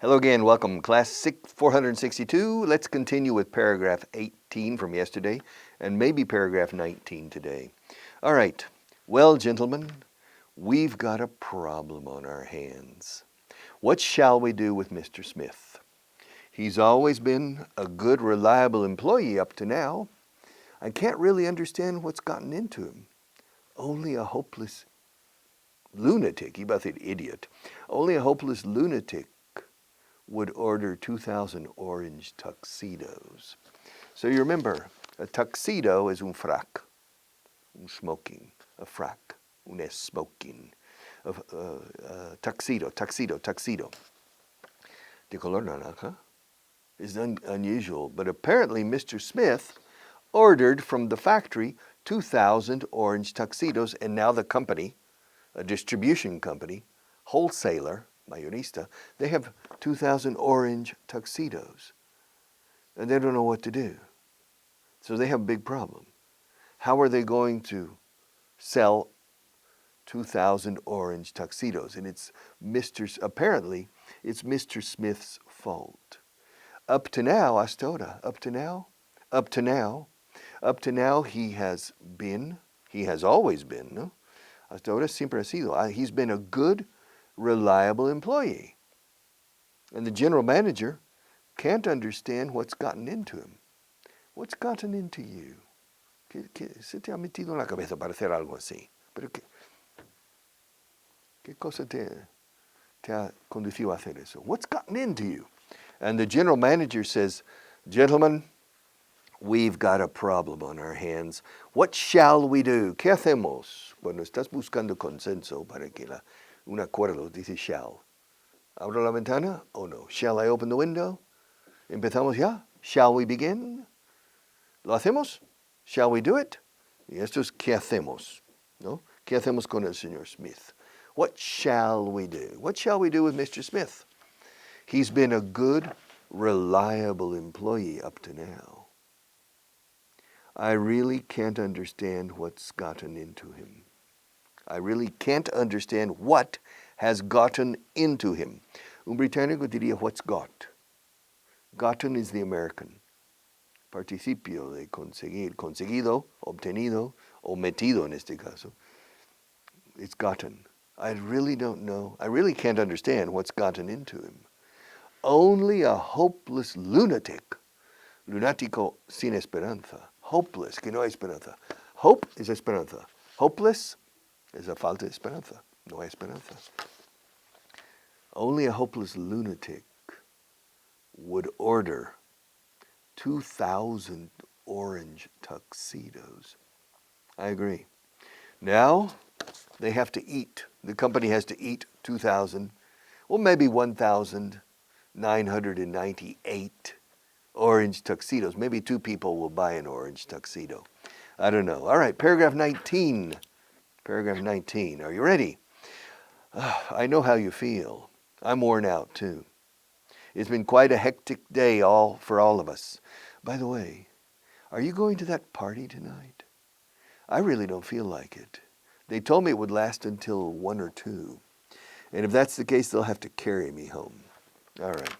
Hello again, welcome class 462. Let's continue with paragraph 18 from yesterday and maybe paragraph 19 today. All right, well gentlemen, we've got a problem on our hands. What shall we do with Mr. Smith? He's always been a good, reliable employee up to now. I can't really understand what's gotten into him. Only a hopeless lunatic, iba a decir idiot, only a hopeless lunatic would order 2,000 orange tuxedos. So you remember, a tuxedo is un frac, smoking, a frac, un es smoking, tuxedo. De color naranja is unusual, but apparently Mr. Smith ordered from the factory 2,000 orange tuxedos, and now the company, a distribution company, wholesaler, mayorista, they have 2,000 orange tuxedos, and they don't know what to do. So they have a big problem. How are they going to sell 2,000 orange tuxedos? And apparently, it's Mr. Smith's fault. Up to now, hasta ahora, he has always been, no? Hasta ahora siempre ha sido. He's been a good, reliable employee. And the general manager can't understand what's gotten into him. What's gotten into you? ¿Qué se te ha metido en la cabeza para hacer algo así? Pero ¿qué cosa te ha conducido a hacer eso? What's gotten into you? And the general manager says, gentlemen, we've got a problem on our hands. What shall we do? ¿Qué hacemos? Bueno, estás buscando consenso para que un acuerdo dice shall. ¿Abro la ventana o no? Shall I open the window? ¿Empezamos ya? Shall we begin? ¿Lo hacemos? Shall we do it? Y esto es ¿qué hacemos? ¿No? ¿Qué hacemos con el señor Smith? What shall we do? What shall we do with Mr. Smith? He's been a good, reliable employee up to now. I really can't understand what's gotten into him. I really can't understand what has gotten into him. Un británico diría, what's got? Gotten is the American. Participio de conseguir, conseguido, obtenido, o metido en este caso. It's gotten. I really don't know. I really can't understand what's gotten into him. Only a hopeless lunatic, lunático sin esperanza. Hopeless, que no hay esperanza. Hope is esperanza. Hopeless is a falta de esperanza. No hay esperanza. Only a hopeless lunatic would order 2,000 orange tuxedos. I agree. Now they have to eat. The company has to eat 2,000, well, maybe 1,998 orange tuxedos. Maybe 2 people will buy an orange tuxedo. I don't know. All right, paragraph 19. Paragraph 19. Are you ready? I know how you feel. I'm worn out too. It's been quite a hectic day for all of us. By the way, are you going to that party tonight? I really don't feel like it. They told me it would last until 1 or 2. And if that's the case, they'll have to carry me home. All right.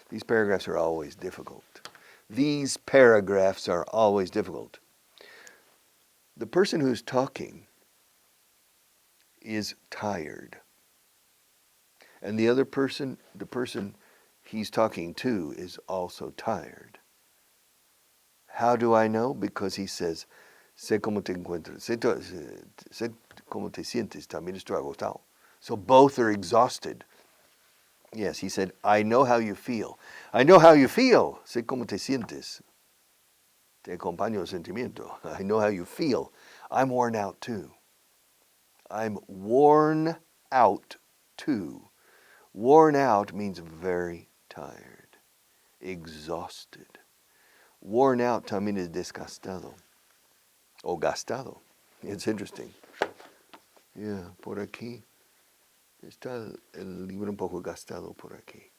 These paragraphs are always difficult. These paragraphs are always difficult. The person who's talking is tired. And the other person, the person he's talking to, is also tired. How do I know? Because he says, sé cómo te encuentras, sé cómo te sientes, también estoy agotado. So both are exhausted. Yes, he said, I know how you feel. I know how you feel. Sé cómo te sientes. Te acompaño el sentimiento. I know how you feel. I'm worn out too. I'm worn out too. Worn out means very tired, exhausted. Worn out también es desgastado o gastado. It's interesting. Yeah, por aquí está el libro un poco gastado por aquí.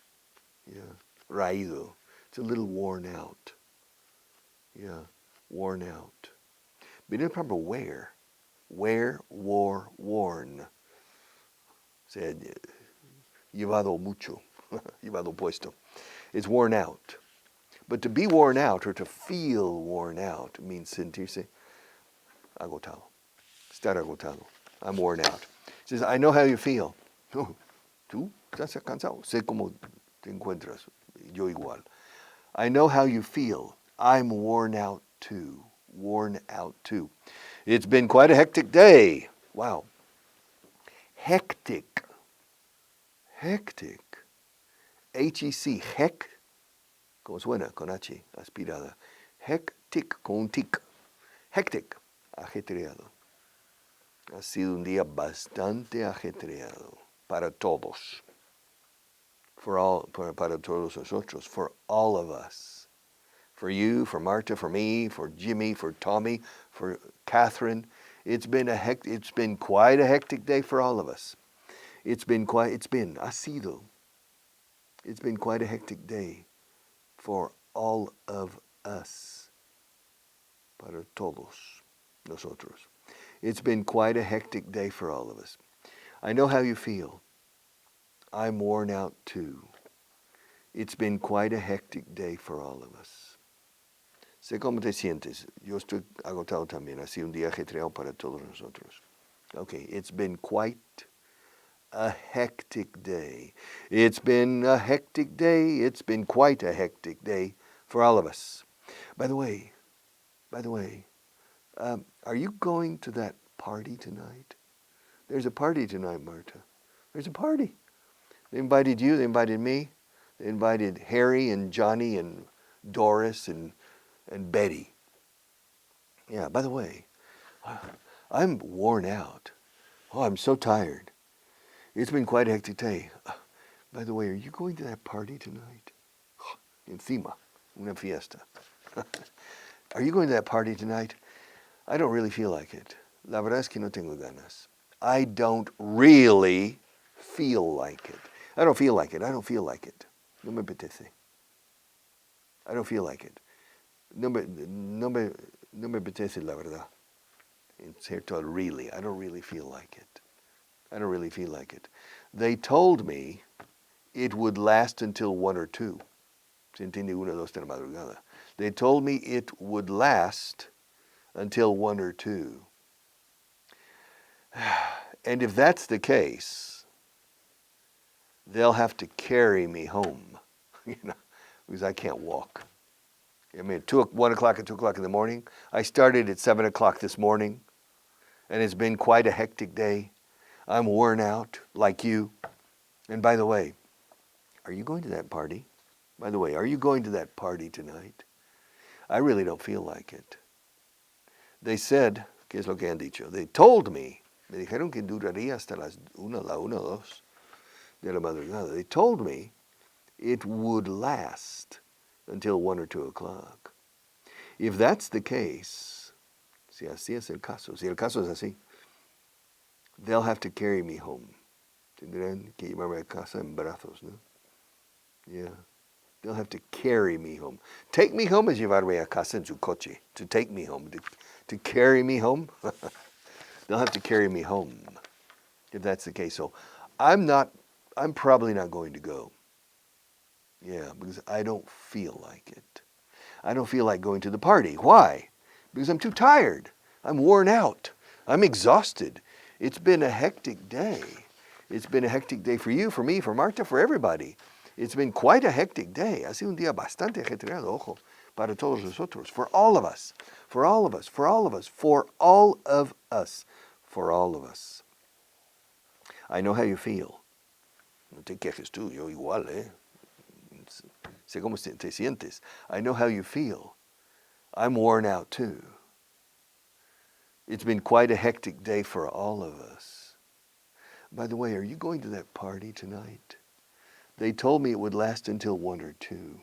Yeah, raído. It's a little worn out. Yeah, worn out. Viene el proper wear. Wear, wore, worn. O sea, llevado mucho. Lleva lo opuesto. It's worn out. But to be worn out or to feel worn out means sentirse agotado. Estar agotado. I'm worn out. He says, I know how you feel. Oh, ¿tú estás cansado? Sé cómo te encuentras. Yo igual. I know how you feel. I'm worn out too. Worn out too. It's been quite a hectic day. Wow. Hectic. Hectic. H-E-C. Hec. Como suena, con H, aspirada. Hectic, con un tic. Hectic. Ajetreado. Ha sido un día bastante ajetreado. Para todos. Para todos nosotros. For all of us. For you, for Marta, for me, for Jimmy, for Tommy, for Catherine. It's been quite a hectic day for all of us. Ha sido. It's been quite a hectic day for all of us. Para todos nosotros. It's been quite a hectic day for all of us. I know how you feel. I'm worn out too. It's been quite a hectic day for all of us. Sé cómo te sientes. Yo estoy agotado también. Ha sido un día ajetreado para todos nosotros. Okay, it's been quite a hectic day. It's been a hectic day. It's been quite a hectic day for all of us. By the way, are you going to that party tonight? There's a party tonight, Marta. There's a party. They invited you. They invited me. They invited Harry and Johnny and Doris and Betty. Yeah, by the way, I'm worn out. Oh, I'm so tired. It's been quite a hectic day. By the way, are you going to that party tonight? Encima, una fiesta. Are you going to that party tonight? I don't really feel like it. La verdad es que no tengo ganas. I don't really feel like it. I don't feel like it. I don't feel like it. No me apetece. I don't feel like it. No me apetece la verdad. It's here to really. I don't really feel like it. I don't really feel like it. They told me it would last until 1 or 2. Se entiende 1 o 2 de la madrugada. They told me it would last until 1 or 2. And if that's the case, they'll have to carry me home, because I can't walk. I mean, 1 o'clock and 2 o'clock in the morning. I started at 7 o'clock this morning, and it's been quite a hectic day. I'm worn out, like you. And by the way, are you going to that party? By the way, are you going to that party tonight? I really don't feel like it. They said, ¿qué es lo que han dicho? They told me, me dijeron que duraría hasta la 1 o 2 de la madrugada. They told me it would last until 1 or 2 o'clock. If that's the case, si así es el caso, si el caso es así, they'll have to carry me home. Tendrán que llevarme a casa en brazos, ¿no? Yeah. They'll have to carry me home. Take me home es llevarme a casa en su coche. To take me home. To carry me home? They'll have to carry me home, if that's the case. So I'm probably not going to go. Yeah, because I don't feel like it. I don't feel like going to the party. Why? Because I'm too tired. I'm worn out. I'm exhausted. It's been a hectic day. It's been a hectic day for you, for me, for Marta, for everybody. It's been quite a hectic day. Ha sido un día bastante ajetreado, ojo, para todos nosotros, for all of us, for all of us, for all of us, for all of us, for all of us. I know how you feel. No te quejes tú, yo igual, Sé cómo te sientes. I know how you feel. I'm worn out too. It's been quite a hectic day for all of us. By the way, are you going to that party tonight? They told me it would last until 1 or 2.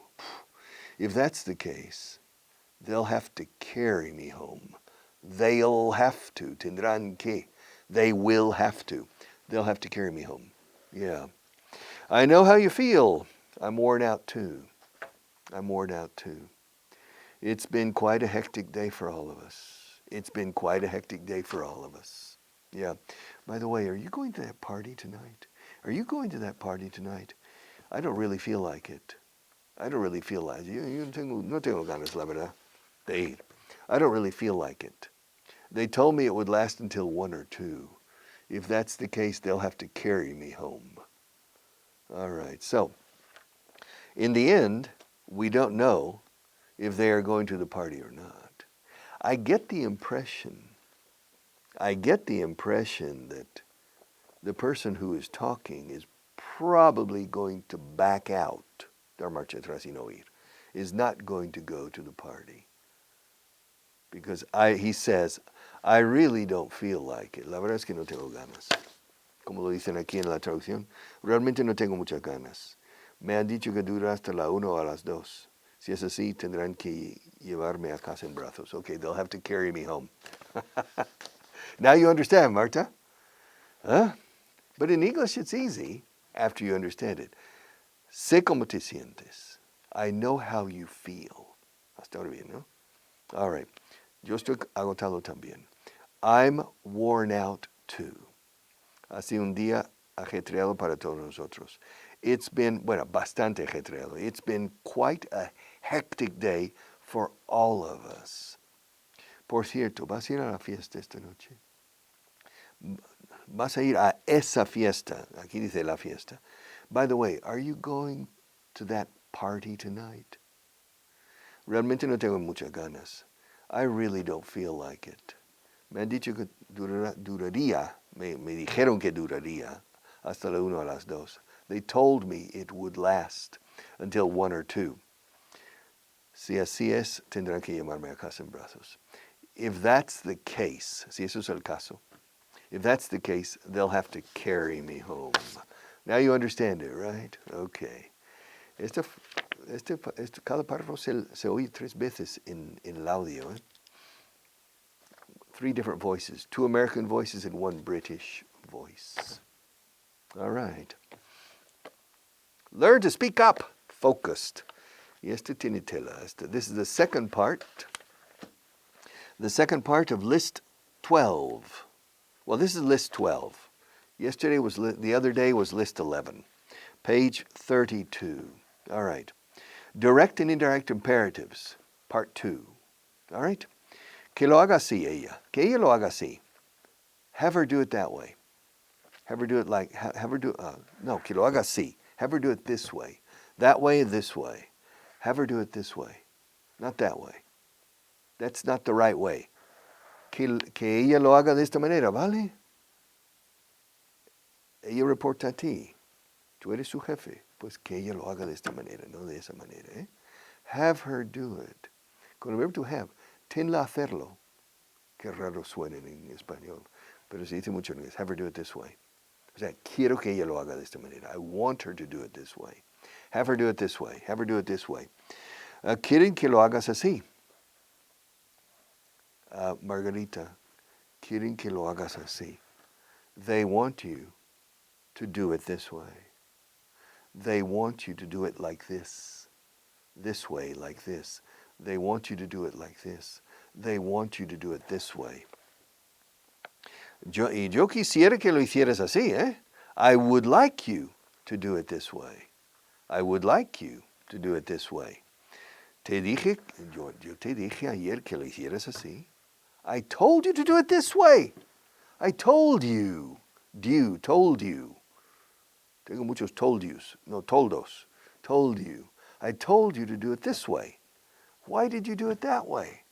If that's the case, they'll have to carry me home. They'll have to. Tendrán que. They will have to. They'll have to carry me home. Yeah. I know how you feel. I'm worn out too. I'm worn out too. It's been quite a hectic day for all of us. It's been quite a hectic day for all of us. Yeah. By the way, are you going to that party tonight? Are you going to that party tonight? I don't really feel like it. I don't really feel like it. No tengo ganas, la verdad, de ir. I don't really feel like it. They told me it would last until 1 or 2. If that's the case, they'll have to carry me home. All right, so in the end, we don't know if they are going to the party or not. I get the impression that the person who is talking is probably going to back out, dar marcha atrás y no ir, is not going to go to the party. Because he says, I really don't feel like it. La verdad es que no tengo ganas. Como lo dicen aquí en la traducción, realmente no tengo muchas ganas. Me han dicho que dura hasta la 1 o a las 2. Si es así, tendrán que llevarme a casa en brazos. Okay, they'll have to carry me home. Now you understand, Marta? Huh? But in English, it's easy after you understand it. Sé cómo te sientes. I know how you feel. Hasta ahora bien, ¿no? All right. Yo estoy agotado también. I'm worn out too. Ha sido un día ajetreado para todos nosotros. It's been, bastante ajetreado. It's been quite a hectic day for all of us. Por cierto, ¿vas a ir a la fiesta esta noche? ¿Vas a ir a esa fiesta? Aquí dice la fiesta. By the way, are you going to that party tonight? Realmente no tengo muchas ganas. I really don't feel like it. Me han dicho que duraría, me dijeron que duraría hasta la 1 a las 2. They told me it would last until 1 or 2. Si así es, tendrán que llevarme a casa en brazos. If that's the case, si eso es el caso, if that's the case, they'll have to carry me home. Now you understand it, right? Okay. Cada párrafo se oye 3 veces en el audio. 3 different voices, 2 American voices and 1 British voice. All right. Learn to speak up, focused. Y esto tiene tela. This is the second part. The second part of list 12. Well, this is list 12. The other day was list 11. Page 32. All right. Direct and indirect imperatives, part 2. All right. Que lo haga así ella. Que ella lo haga así. Have her do it that way. Have her do it like, no, que lo haga así. Have her do it this way. That way, this way. Have her do it this way. Not that way. That's not the right way. Que ella lo haga de esta manera, ¿vale? Ella reporta a ti. Tú eres su jefe. Pues que ella lo haga de esta manera, no de esa manera. ¿Eh? Have her do it. Con el verbo to have, tenla a hacerlo. Qué raro suena en español, pero se dice mucho en inglés. Have her do it this way. O sea, quiero que ella lo haga de esta manera. I want her to do it this way. Have her do it this way. Have her do it this way. Quieren que lo hagas así. Margarita, quieren que lo hagas así. They want you to do it this way. They want you to do it like this. This way, like this. They want you to do it like this. They want you to do it this way. Yo quisiera que lo hicieras así, ¿eh? I would like you to do it this way. I would like you to do it this way. Yo te dije ayer que lo hicieras así. I told you to do it this way. I told you. Told you. Tengo muchos told yous. No, toldos. Told you. I told you to do it this way. Why did you do it that way?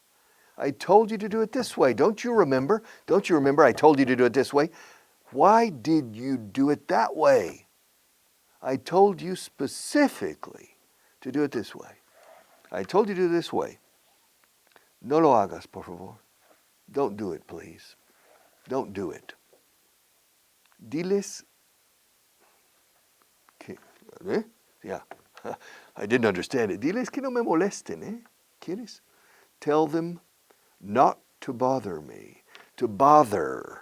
I told you to do it this way. Don't you remember? Don't you remember I told you to do it this way? Why did you do it that way? I told you specifically to do it this way. I told you to do it this way. No lo hagas, por favor. Don't do it, please. Don't do it. Diles que, yeah, I didn't understand it. Diles que no me molesten, ¿eh? ¿Quieres? Tell them not to bother me. To bother.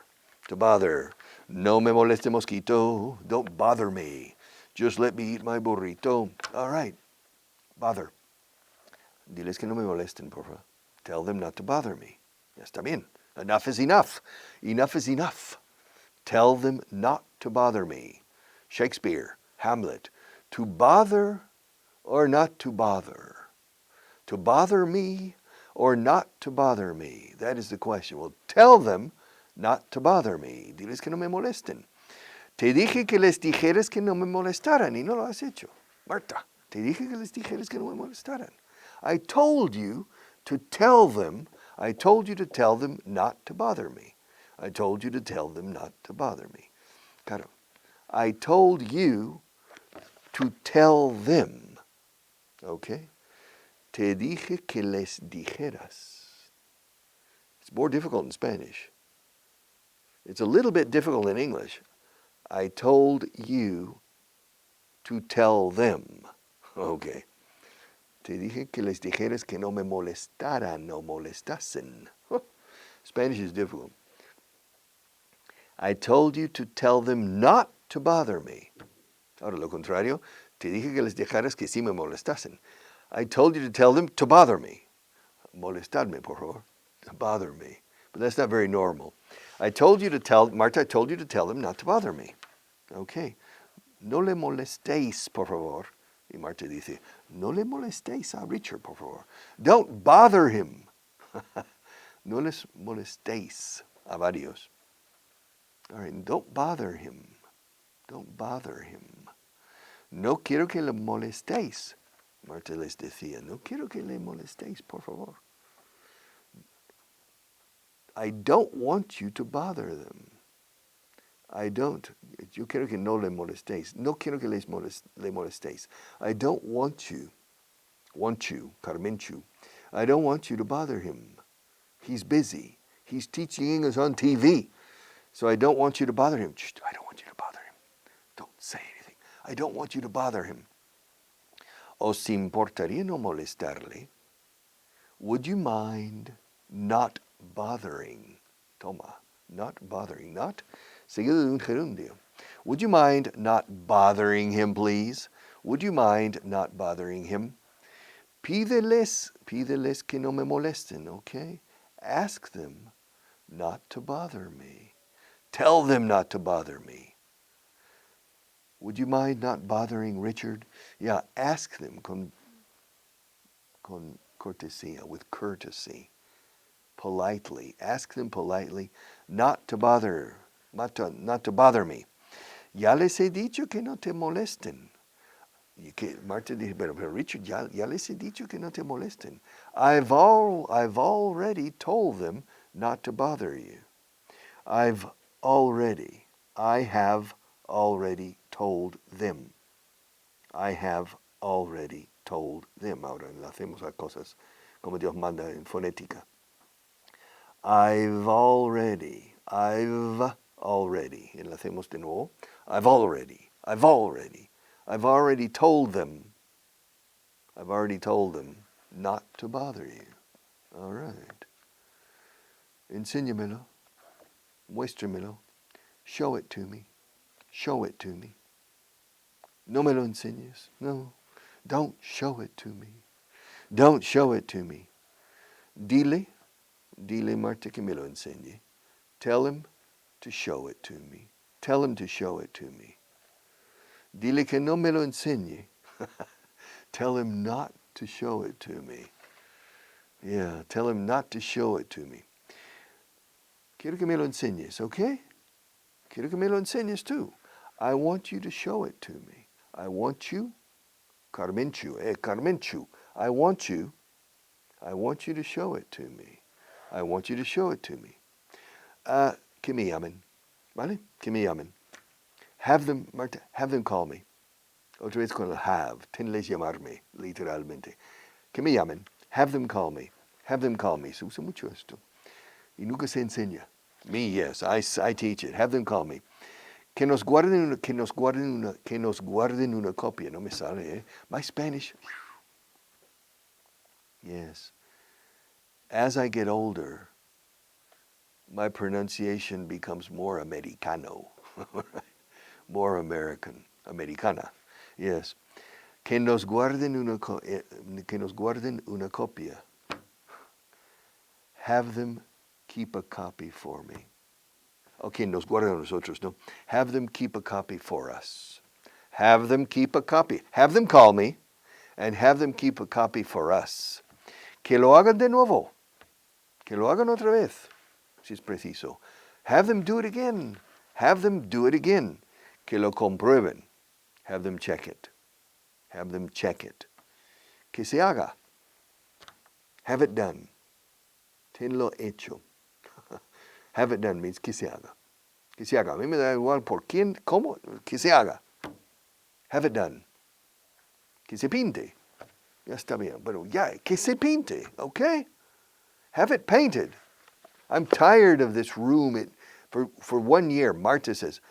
No me moleste mosquito. Don't bother me. Just let me eat my burrito. All right. Bother. Diles que no me molesten, por favor. Tell them not to bother me. Ya está bien. Enough is enough. Enough is enough. Tell them not to bother me. Shakespeare, Hamlet. To bother or not to bother? To bother me or not to bother me? That is the question. Well, tell them not to bother me. Diles que no me molesten. Te dije que les dijeras que no me molestaran y no lo has hecho. Marta, te dije que les dijeras que no me molestaran. I told you to tell them not to bother me. I told you to tell them not to bother me. Claro. I told you to tell them. Okay? Te dije que les dijeras. It's more difficult in Spanish. It's a little bit difficult in English. I told you to tell them. Okay. Te dije que les dijeras que no me molestaran, no molestasen. Spanish is difficult. I told you to tell them not to bother me. Ahora, lo contrario, te dije que les dejaras que sí me molestasen. I told you to tell them to bother me. Molestarme, por favor. To bother me. But that's not very normal. Marta, I told you to tell them not to bother me. Okay. No le molestéis, por favor. Y Marta dice, no le molestéis a Richard, por favor. Don't bother him. No les molestéis a varios. All right, don't bother him. Don't bother him. No quiero que le molestéis. Marta les decía, no quiero que le molestéis, por favor. I don't want you to bother them. I don't. Yo quiero que no le molestéis. No quiero que le molestéis. I don't want you, Carmenchu. I don't want you to bother him. He's busy. He's teaching English on TV. So I don't want you to bother him. Shh, I don't want you to bother him. Don't say anything. I don't want you to bother him. ¿Os importaría no molestarle? Would you mind not bothering? Toma, not bothering. Not seguido de un gerundio. Would you mind not bothering him, please? Would you mind not bothering him? Pídeles que no me molesten, okay? Ask them not to bother me. Tell them not to bother me. Would you mind not bothering Richard? Yeah, ask them con cortesía, with courtesy, politely. Ask them politely not to bother me. Ya les he dicho que no te molesten. Marta dice, pero Richard, ya les he dicho que no te molesten. I've already told them not to bother you. I have already told them. I have already told them. Ahora hacemos las cosas como Dios manda en fonética. I've already. Enlacemos de nuevo. I've already told them. I've already told them not to bother you. All right. Enséñamelo. Muéstramelo. Show it to me. Show it to me. No me lo enseñes. No. Don't show it to me. Don't show it to me. Dile Marta que me lo enseñe. Tell him to show it to me. Tell him to show it to me. Dile que no me lo enseñe. Tell him not to show it to me. Yeah, tell him not to show it to me. Quiero que me lo enseñes, okay? Quiero que me lo enseñes tú. I want you to show it to me. I want you, Carmenchu. I want you to show it to me. I want you to show it to me. Que me llamen. ¿Vale? Que me llamen. Have them, Marta, have them call me. Otra vez con el have. Tenles llamarme, literalmente. Que me llamen. Have them call me. Have them call me. Se usa mucho esto. Y nunca se enseña. Me, yes, I teach it. Have them call me. Que nos guarden una copia. No me sale, eh? My Spanish. Yes. As I get older, my pronunciation becomes more Americano. More American. Americana. Yes. Que nos guarden una copia. Have them keep a copy for me. Okay, nos guardan a nosotros, no? Have them keep a copy for us. Have them keep a copy. Have them call me and have them keep a copy for us. Que lo hagan de nuevo. Que lo hagan otra vez, si es preciso. Have them do it again. Have them do it again. Que lo comprueben. Have them check it. Have them check it. Que se haga. Have it done. Tenlo hecho. Have it done means que se haga. Que se haga. A mí me da igual por quién, cómo, que se haga. Have it done. Que se pinte. Ya está bien. Pero ya, que se pinte, okay? Have it painted. I'm tired of this room. For 1 year, Marta says,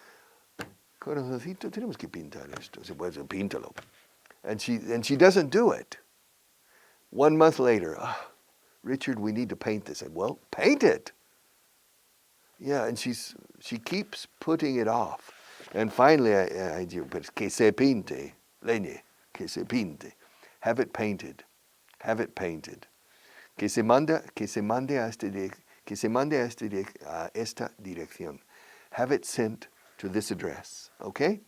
Corazoncito, tenemos que pintar esto. Se puede, píntalo. And she doesn't do it. 1 month later, Richard, we need to paint this. I said, well, paint it. Yeah, and she keeps putting it off. And finally, I do, but que se pinte, leñe, que se pinte. Have it painted. Have it painted. Que se mande a esta dirección. Have it sent to this address, okay?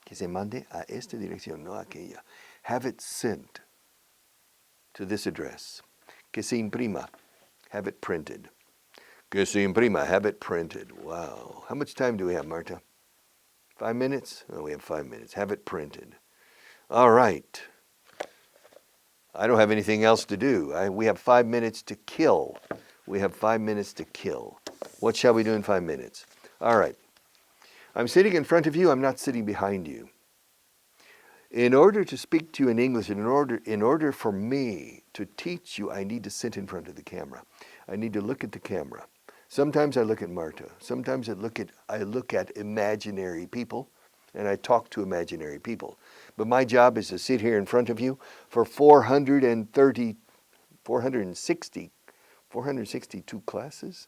Que se mande a esta dirección, no aquella. Have it sent to this address. Que se imprima. Have it printed. Que se imprima. Have it printed. Wow. How much time do we have, Marta? 5 minutes? Oh, we have 5 minutes. Have it printed. All right. I don't have anything else to do. We have 5 minutes to kill. We have 5 minutes to kill. What shall we do in 5 minutes? All right. I'm sitting in front of you. I'm not sitting behind you. In order to speak to you in English, in order for me to teach you, I need to sit in front of the camera. I need to look at the camera. Sometimes I look at Marta. Sometimes I look at imaginary people, and I talk to imaginary people. But my job is to sit here in front of you for 462 classes,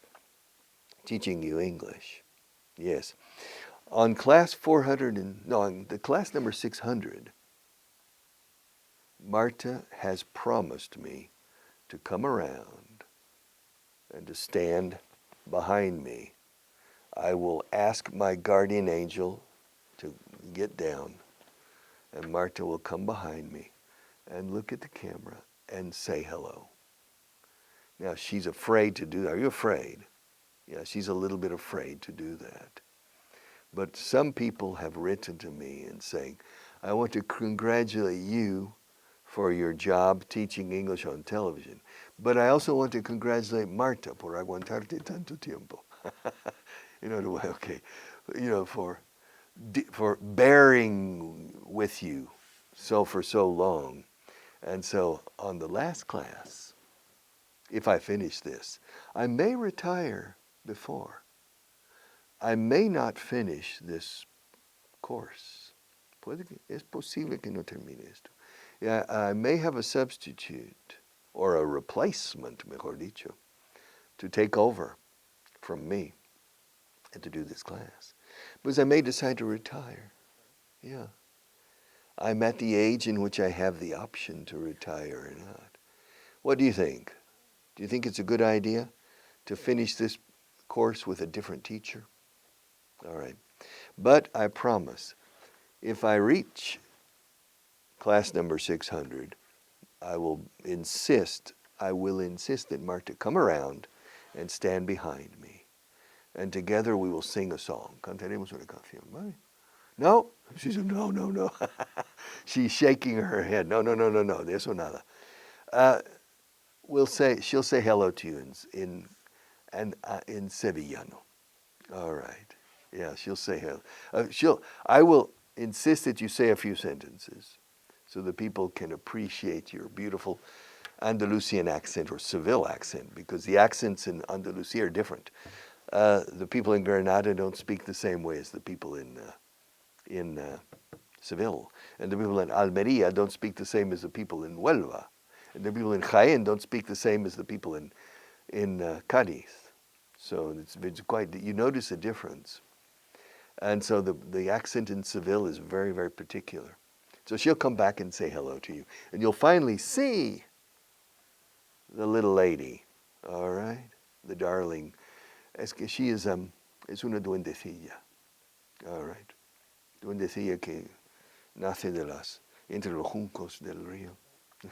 teaching you English. Yes. On class on the class number 600, Marta has promised me to come around and to stand behind me. I will ask my guardian angel to get down, and Marta will come behind me and look at the camera and say hello. Now, she's afraid to do that. Are you afraid? Yeah, she's a little bit afraid to do that. But some people have written to me and saying, I want to congratulate you for your job teaching English on television. But I also want to congratulate Marta por aguantarte tanto tiempo. You know, okay, you know, for bearing with you for so long. And so on the last class, if I finish this, I may retire before. I may not finish this course. Es posible que no termine esto. Yeah, I may have a substitute or a replacement, mejor dicho, to take over from me and to do this class. Because I may decide to retire. Yeah. I'm at the age in which I have the option to retire or not. What do you think? Do you think it's a good idea to finish this course with a different teacher? All right. But I promise, if I reach class number 600, I will insist that Marta come around and stand behind me. And together we will sing a song. Cantaremos una canción, ¿vale? No? She said, no. She's shaking her head. No, de eso nada. She'll say hello to you in Sevillano. All right. Yeah, she'll say hello. I will insist that you say a few sentences so that people can appreciate your beautiful Andalusian accent or Seville accent, because the accents in Andalusia are different. The people in Granada don't speak the same way as the people in Seville. And the people in Almeria don't speak the same as the people in Huelva. And the people in Jaén don't speak the same as the people in Cádiz. So it's quite, you notice a difference. And so the accent in Seville is very, very particular. So she'll come back and say hello to you. And you'll finally see the little lady, all right? The darling. Es que she is una duendecilla, all right? Duendecilla que nace entre los juncos del río.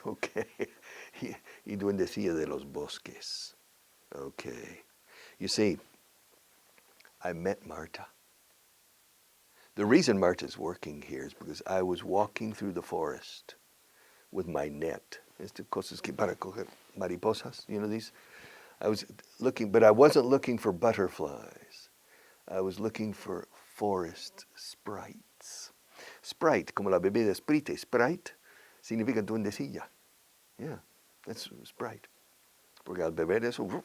Okay. Y duendecilla de los bosques. Okay. You see, I met Marta. The reason Marta's working here is because I was walking through the forest with my net. Cosas que para coger mariposas, you know these? I was looking, but I wasn't looking for butterflies. I was looking for forest sprites. Sprite, como la bebida Sprite. Sprite significa duendecilla. Yeah, that's Sprite. Porque al beber eso,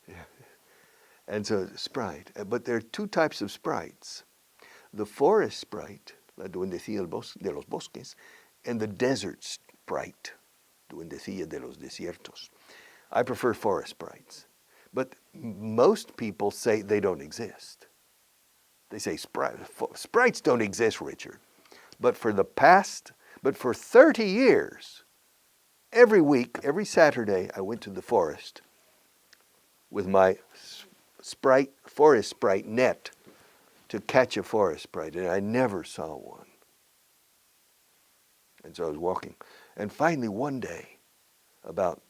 yeah. And so Sprite. But there are two types of sprites. The forest sprite, la duendecilla de los bosques, and the desert sprite, duendecilla de los desiertos. I prefer forest sprites. But most people say they don't exist. They say sprites don't exist, Richard. But for 30 years, every week, every Saturday, I went to the forest with my forest sprite net to catch a forest sprite, and I never saw one. And so I was walking. And finally, one day, about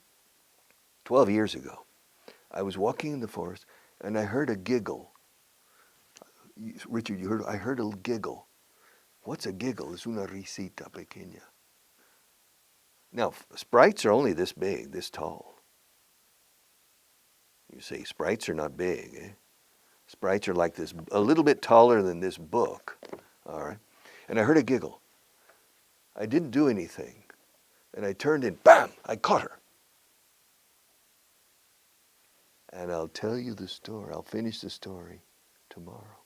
12 years ago, I was walking in the forest, and I heard a giggle. Richard, I heard a giggle. What's a giggle? Es una risita pequeña. Now, sprites are only this big, this tall. You say sprites are not big, eh? Sprites are like this, a little bit taller than this book, all right? And I heard a giggle. I didn't do anything. And I turned and bam, I caught her. And I'll tell you the story. I'll finish the story tomorrow.